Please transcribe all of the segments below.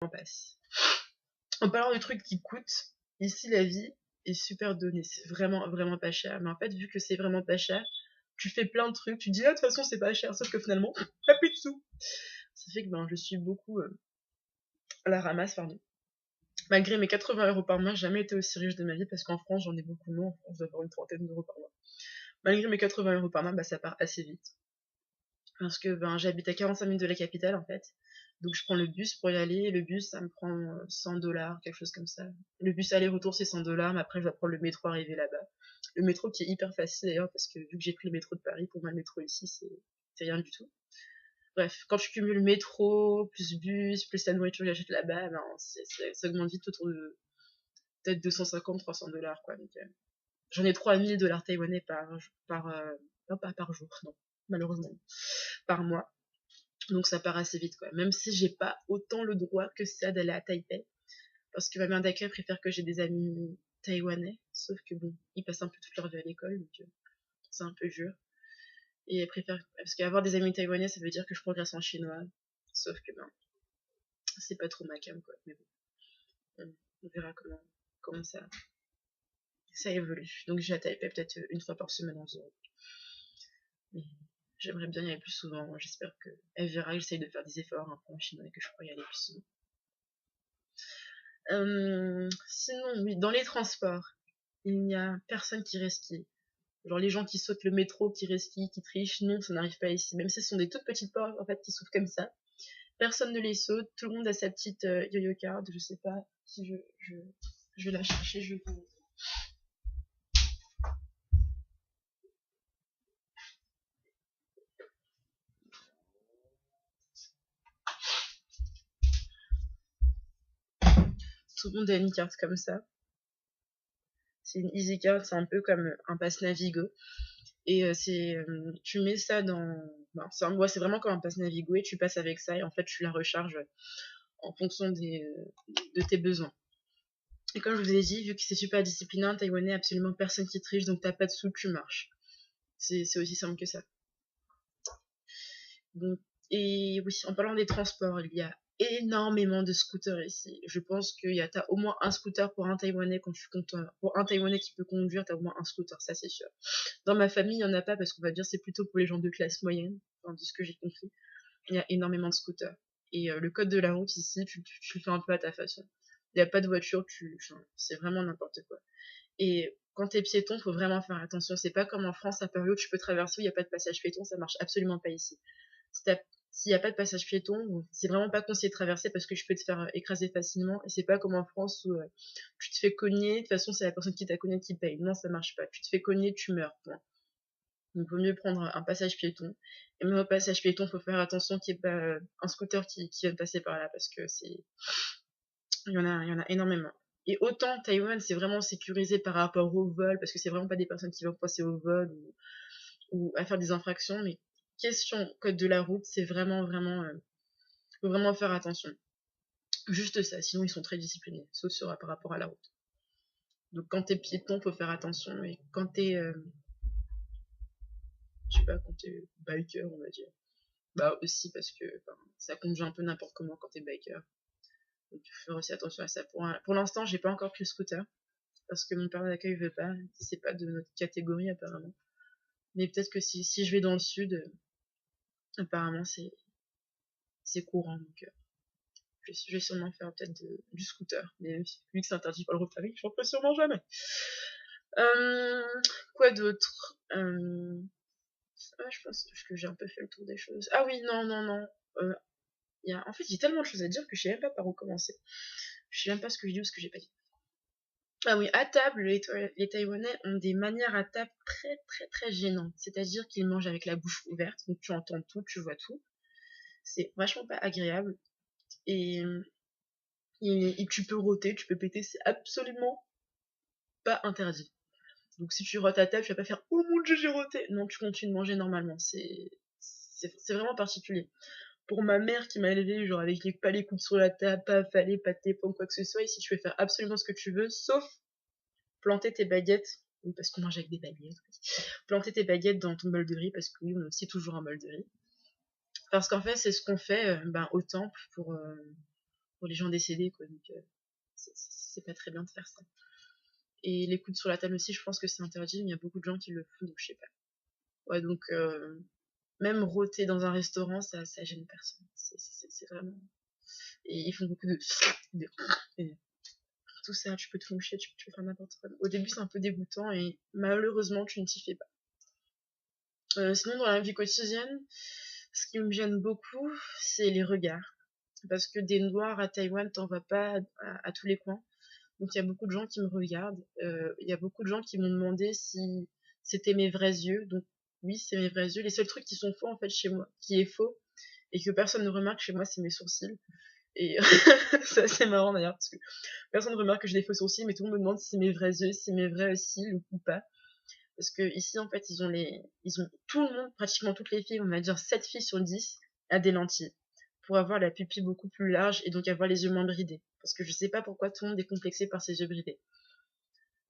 en passe. En parlant de trucs qui coûtent, ici la vie est super donnée, c'est vraiment vraiment pas cher. Mais en fait, vu que c'est vraiment pas cher, tu fais plein de trucs, tu dis ah de toute façon c'est pas cher, sauf que finalement t'as plus de sous. Ça fait que je suis beaucoup à la ramasse, pardon. Malgré mes 80 € par mois, j'ai jamais été aussi riche de ma vie parce qu'en France j'en ai beaucoup moins, en France je dois avoir une trentaine d'euros par mois. Malgré mes 80 € par mois, ça part assez vite. Parce que j'habite à 45 minutes de la capitale en fait. Donc je prends le bus pour y aller, et le bus ça me prend 100 $, quelque chose comme ça. Le bus aller-retour c'est 100 $, mais après je dois prendre le métro arrivé là-bas. Le métro qui est hyper facile d'ailleurs, parce que vu que j'ai pris le métro de Paris, pour moi le métro ici c'est rien du tout. Bref, quand je cumule métro, plus bus, plus la nourriture que j'achète là-bas, ça augmente vite autour de peut-être 250-300 $ quoi. Donc, j'en ai 3000 $ taïwanais non, pas par jour, non, malheureusement, par mois. Donc ça part assez vite, quoi. Même si j'ai pas autant le droit que ça d'aller à Taipei. Parce que ma mère d'accueil préfère que j'ai des amis taïwanais. Sauf que bon, ils passent un peu toute leur vie à l'école, donc c'est un peu dur. Et elle préfère. Parce qu'avoir des amis taïwanais, ça veut dire que je progresse en chinois. Sauf que c'est pas trop ma cam, quoi. Mais bon, on verra comment ça évolue. Donc j'ai à Taipei peut-être une fois par semaine environ. Mais j'aimerais bien y aller plus souvent. J'espère qu'elle verra que j'essaye de faire des efforts un peu en chinois et que je pourrai y aller plus souvent. Sinon, oui, dans les transports, il n'y a personne qui resquille. Genre les gens qui sautent le métro, qui resquillent, qui trichent, non, ça n'arrive pas ici. Même si ce sont des toutes petites portes en fait qui s'ouvrent comme ça, personne ne les saute. Tout le monde a sa petite yo-yo card. Je sais pas si je vais la chercher. Tout le monde a une carte comme ça. C'est une easy card, c'est un peu comme un pass Navigo. Et tu mets ça dans. C'est vraiment comme un pass Navigo et tu passes avec ça et en fait tu la recharges en fonction de tes besoins. Et comme je vous ai dit, vu que c'est super discipliné, taïwanais, absolument personne qui triche, donc t'as pas de sous, tu marches. C'est aussi simple que ça. Donc, et oui, en parlant des transports, il y a énormément de scooters ici. Je pense t'as au moins un scooter pour un Taïwanais quand tu comptes, pour un Taïwanais qui peut conduire, t'as au moins un scooter, ça c'est sûr. Dans ma famille, il y en a pas parce qu'on va dire c'est plutôt pour les gens de classe moyenne, enfin, de ce que j'ai compris. Il y a énormément de scooters. Et le code de la route ici, tu le fais un peu à ta façon. Il n'y a pas de voiture, c'est vraiment n'importe quoi. Et quand t'es piéton, faut vraiment faire attention. C'est pas comme en France, à Paris où tu peux traverser où il n'y a pas de passage piéton, ça marche absolument pas ici. S'il n'y a pas de passage piéton, c'est vraiment pas conseillé de traverser parce que je peux te faire écraser facilement. Et c'est pas comme en France où tu te fais cogner, de toute façon c'est la personne qui t'a cogné qui paye. Non, ça marche pas. Tu te fais cogner, tu meurs. Point. Donc il vaut mieux prendre un passage piéton. Et même au passage piéton, faut faire attention qu'il n'y ait pas un scooter qui vienne passer par là parce que il y en a énormément. Et autant Taïwan, c'est vraiment sécurisé par rapport au vol, parce que c'est vraiment pas des personnes qui vont passer au vol ou à faire des infractions, mais question code de la route, c'est vraiment, vraiment, faut vraiment faire attention. Juste ça, sinon ils sont très disciplinés, sauf par rapport à la route. Donc quand t'es piéton, faut faire attention, et quand t'es, je sais pas, quand t'es biker, on va dire, bah aussi parce que ça conduit un peu n'importe comment quand t'es biker. Donc il faut faire aussi attention à ça. Pour l'instant, j'ai pas encore pris le scooter, parce que mon père d'accueil veut pas, c'est pas de notre catégorie apparemment. Mais peut-être que si je vais dans le sud, apparemment c'est courant. Donc je vais sûrement faire peut-être du scooter. Mais vu que c'est interdit par le Rotary, je n'en ferai sûrement jamais. Euh, quoi d'autre je pense que j'ai un peu fait le tour des choses. Ah oui, non, non, non. En fait, il y a tellement de choses à dire que je sais même pas par où commencer. Je sais même pas ce que j'ai dit ou ce que j'ai pas dit. Ah oui, à table, les Taïwanais ont des manières à table très très très gênantes. C'est-à-dire qu'ils mangent avec la bouche ouverte, donc tu entends tout, tu vois tout. C'est vachement pas agréable. Et, tu peux rôter, tu peux péter, c'est absolument pas interdit. Donc si tu rotes à table, tu vas pas faire oh mon dieu j'ai roté. Non, tu continues de manger normalement. C'est vraiment particulier. Pour ma mère qui m'a élevée, genre avec pas les coudes sur la table, pas affalé, pas de téléphone, quoi que ce soit, ici tu peux faire absolument ce que tu veux, sauf planter tes baguettes, parce qu'on mange avec des baguettes, planter tes baguettes dans ton bol de riz, parce que oui, on a aussi toujours un bol de riz. Parce qu'en fait, c'est ce qu'on fait au temple pour les gens décédés, quoi. Donc, c'est pas très bien de faire ça. Et les coudes sur la table aussi, je pense que c'est interdit, mais il y a beaucoup de gens qui le font, donc je sais pas. Ouais, donc, même rôter dans un restaurant, ça gêne personne. C'est vraiment. Et ils font beaucoup de... et tout ça, tu peux te moucher, tu peux faire n'importe quoi. Au début, c'est un peu dégoûtant et malheureusement, tu ne t'y fais pas. Sinon, dans la vie quotidienne, ce qui me gêne beaucoup, c'est les regards. Parce que des noirs à Taïwan, t'en vas pas à tous les coins. Donc il y a beaucoup de gens qui me regardent. Il y a beaucoup de gens qui m'ont demandé si c'était mes vrais yeux. Donc oui, c'est mes vrais yeux. Les seuls trucs qui sont faux en fait chez moi, qui est faux et que personne ne remarque chez moi, c'est mes sourcils. Et c'est assez marrant d'ailleurs parce que personne ne remarque que j'ai des faux sourcils, mais tout le monde me demande si c'est mes vrais yeux, si c'est mes vrais cils ou pas. Parce que ici en fait ils ont tout le monde, pratiquement toutes les filles, on va dire 7 filles sur 10 a des lentilles pour avoir la pupille beaucoup plus large et donc avoir les yeux moins bridés. Parce que je sais pas pourquoi tout le monde est complexé par ses yeux bridés.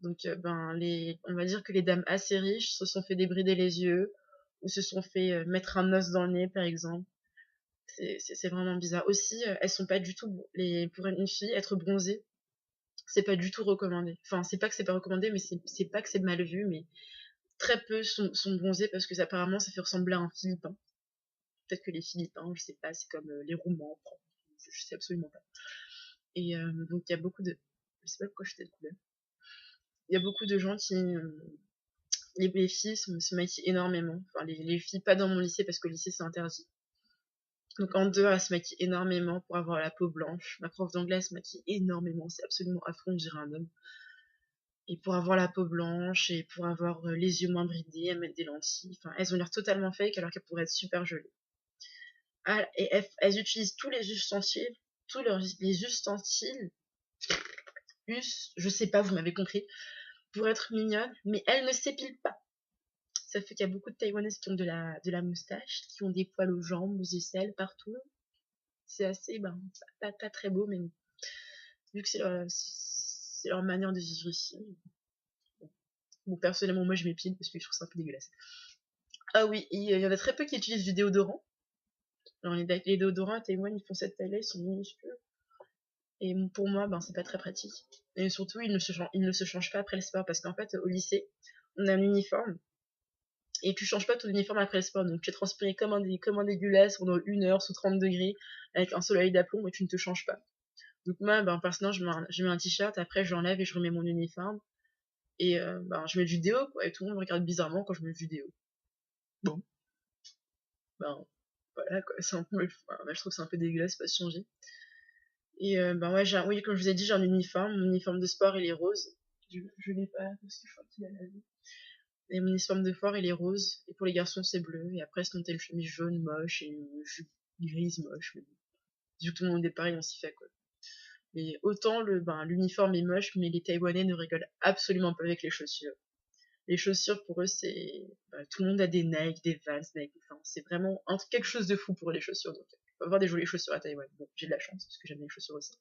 Donc, on va dire que les dames assez riches se sont fait débrider les yeux ou se sont fait mettre un os dans le nez, par exemple. C'est vraiment bizarre. Aussi, elles sont pas du tout pour une fille être bronzée, c'est pas du tout recommandé. Enfin, c'est pas que c'est pas recommandé, mais c'est pas que c'est mal vu, mais très peu sont bronzés parce que apparemment ça fait ressembler à un Philippin. Peut-être que les Philippins, je sais pas, c'est comme les Roumains, je sais absolument pas. Et donc il y a beaucoup de, je sais pas pourquoi je t'ai couleur. Il y a beaucoup de gens qui, les filles se maquillent énormément. Enfin, les filles pas dans mon lycée parce que le lycée c'est interdit. Donc en dehors, elles se maquillent énormément pour avoir la peau blanche. Ma prof d'anglais se maquille énormément, c'est absolument affreux, on dirait un homme. Et pour avoir la peau blanche et pour avoir les yeux moins bridés, elles mettent des lentilles. Enfin, elles ont l'air totalement fake alors qu'elles pourraient être super jolies. Ah, et elles utilisent tous les ustensiles, les ustensiles, je sais pas, vous m'avez compris, pour être mignonnes, mais elles ne s'épilent pas. Ça fait qu'il y a beaucoup de Taïwanaises qui ont de la moustache, qui ont des poils aux jambes, aux aisselles, partout. C'est assez, pas très beau, mais vu que c'est leur manière de vivre ici. Bon, personnellement, moi je m'épile parce que je trouve ça un peu dégueulasse. Ah oui, il y en a très peu qui utilisent du déodorant. Alors, les déodorants à Taïwan, ils font cette taille-là, ils sont minuscules. Et pour moi, c'est pas très pratique. Et surtout, ils ne se changent pas après le sport parce qu'en fait, au lycée, on a un uniforme et tu changes pas ton uniforme après le sport. Donc, tu es transpiré comme un dégueulasse pendant 1 heure sous 30 degrés avec un soleil d'aplomb et tu ne te changes pas. Donc, moi, personnellement, je mets un t-shirt, après, je l'enlève et je remets mon uniforme. Et je mets du déo, quoi. Et tout le monde me regarde bizarrement quand je mets du déo. Bon. Voilà, quoi. C'est un peu, je trouve que c'est un peu dégueulasse, pas se changer. Et ouais, oui, comme je vous ai dit, j'ai un uniforme. Mon uniforme de sport, il est rose. Je l'ai pas parce que je crois qu'il a la vie. Et mon uniforme de sport, il est rose. Et pour les garçons, c'est bleu. Et après, sinon, t'as une chemise jaune moche et une jupe grise moche. Mais bon. Vu que tout le monde est pareil, on s'y fait, quoi. Mais autant l'uniforme est moche, mais les Taïwanais ne rigolent absolument pas avec les chaussures. Les chaussures, pour eux, c'est, tout le monde a des Nike, des Vans, Nike. Enfin, c'est vraiment quelque chose de fou pour les chaussures. Donc, on peut avoir des jolies chaussures à Taïwan. Bon, j'ai de la chance parce que j'aime les chaussures aussi.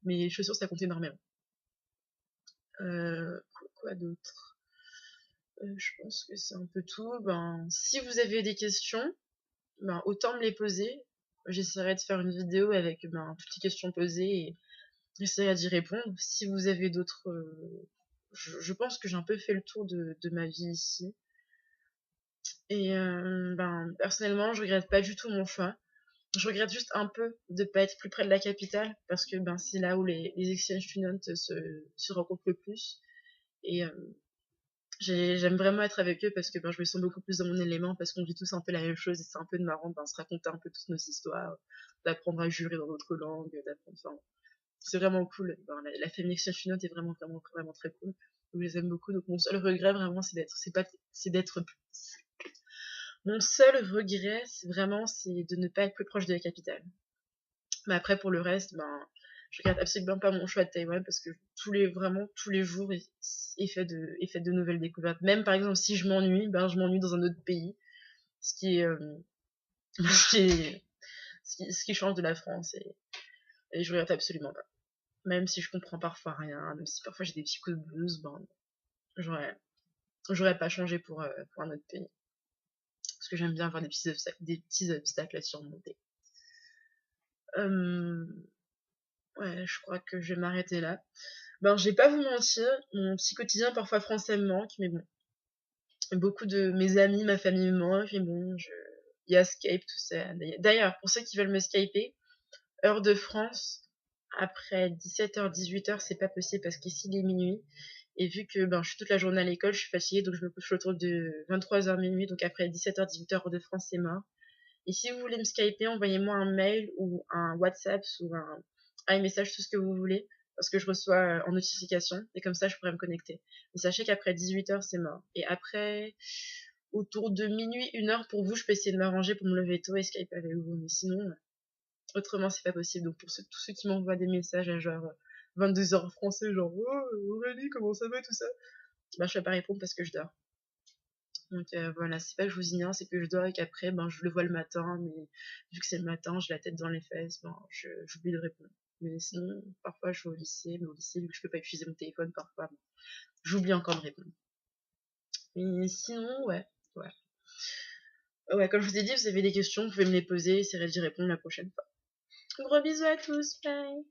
Mais les chaussures, ça compte énormément. Quoi d'autre? Je pense que c'est un peu tout. Si vous avez des questions, autant me les poser. J'essaierai de faire une vidéo avec toutes les questions posées et j'essaierai d'y répondre. Si vous avez d'autres... je pense que j'ai un peu fait le tour de ma vie ici. Et personnellement, je regrette pas du tout mon choix. Je regrette juste un peu de pas être plus près de la capitale parce que c'est là où les exchange students se rencontrent le plus. Et j'aime vraiment être avec eux parce que je me sens beaucoup plus dans mon élément parce qu'on vit tous un peu la même chose et c'est un peu marrant de se raconter un peu toutes nos histoires, d'apprendre à jurer dans d'autres langues, c'est vraiment cool. La famille exchange student est vraiment, vraiment, vraiment très cool. Donc, je les aime beaucoup. Donc, mon seul regret, vraiment, c'est d'être mon seul regret, c'est de ne pas être plus proche de la capitale. Mais après, pour le reste, je regrette absolument pas mon choix de Taïwan parce que vraiment, tous les jours est fait de nouvelles découvertes. Même, par exemple, si je m'ennuie, je m'ennuie dans un autre pays. Ce qui est, ce qui change de la France et je regrette absolument pas. Même si je comprends parfois rien, même si parfois j'ai des petits coups de blues, j'aurais pas changé pour un autre pays. Parce que j'aime bien avoir des petits obstacles à surmonter. Ouais, je crois que je vais m'arrêter là. Ben, je vais pas vous mentir, mon petit quotidien parfois français me manque, mais bon. Beaucoup de mes amis, ma famille me manque, mais bon, il y a Skype, tout ça. D'ailleurs, pour ceux qui veulent me Skyper, heure de France, après 17h, 18h, c'est pas possible parce qu'ici il est minuit. Et vu que ben, je suis toute la journée à l'école, je suis fatiguée, donc je me couche autour de 23h minuit. Donc après 17h, 18h, heure de France, c'est mort. Et si vous voulez me Skyper, envoyez-moi un mail ou un WhatsApp ou un message, tout ce que vous voulez, parce que je reçois en notification, et comme ça, je pourrais me connecter. Mais sachez qu'après 18h, c'est mort. Et après, autour de minuit, 1h, pour vous, je peux essayer de m'arranger pour me lever tôt et Skype avec vous. Mais sinon, autrement, c'est pas possible. Donc pour tous ceux qui m'envoient des messages à genre 22h français, genre «Oh, Aurélie, comment ça va, tout ça?» Ben, je vais pas répondre parce que je dors. Donc voilà, c'est pas que je vous ignore, c'est que je dors et qu'après, ben, je le vois le matin, mais vu que c'est le matin, j'ai la tête dans les fesses, ben, j'oublie de répondre. Mais sinon, parfois, je vais au lycée, mais au lycée, vu que je peux pas utiliser mon téléphone, parfois, bon, j'oublie encore de répondre. Mais sinon, ouais, ouais. Ouais, comme je vous ai dit, vous avez des questions, vous pouvez me les poser, j'essaierai d'y répondre la prochaine fois. Gros bisous à tous, bye!